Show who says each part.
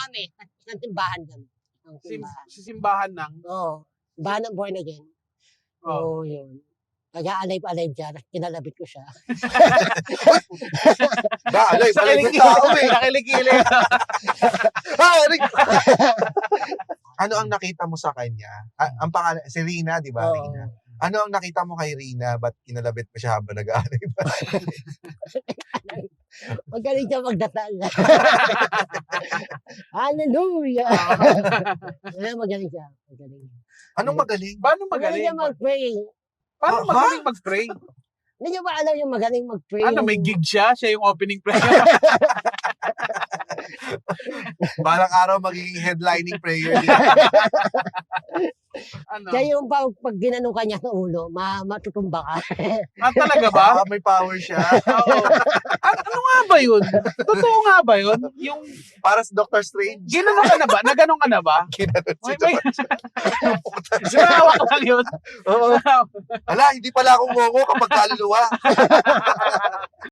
Speaker 1: kami. Isang timbahan kami. Isang timbahan.
Speaker 2: Simbahan ng?
Speaker 1: Oo. Simbahan ng born again. Oo, yun. Kaya alive siya. Kinalabit ko siya.
Speaker 3: Alive yung tao eh.
Speaker 2: Nakilikili.
Speaker 3: Ano ang nakita mo sa kanya? Ang pangalan, si Rina, di ba?
Speaker 1: Oo.
Speaker 3: Rina. Ano ang nakita mo kay Rina? Ba't kinalabit mo siya habang nag-aalay ba?
Speaker 1: Magaling siya magdatal. Hallelujah! Magaling siya. Magaling.
Speaker 3: Anong magaling?
Speaker 2: Paano
Speaker 1: Magaling
Speaker 2: magaling?
Speaker 1: siya mag-pray.
Speaker 2: Paano
Speaker 3: Ha?
Speaker 2: magaling mag-pray?
Speaker 1: Hindi niyo ba alam yung magaling mag-pray?
Speaker 2: Ano, may gig siya? Siya yung opening prayer?
Speaker 3: Balang araw magiging headlining prayer din.
Speaker 2: Ano?
Speaker 1: Kaya yung pag ginanong kanya sa ulo, matutumba ka.
Speaker 2: Talaga ba?
Speaker 3: May power siya.
Speaker 2: Oo. Ano nga ba yun? Totoo nga ba yun? Yung
Speaker 3: Para sa Dr. Strange.
Speaker 2: ginanong ka na ba? Naganong ka na ba?
Speaker 3: Kinanon si
Speaker 2: May
Speaker 3: Dr.
Speaker 2: sinawak lang yun.
Speaker 3: Oo. Ala, hindi pala akong ngongo kapag kaluluwa.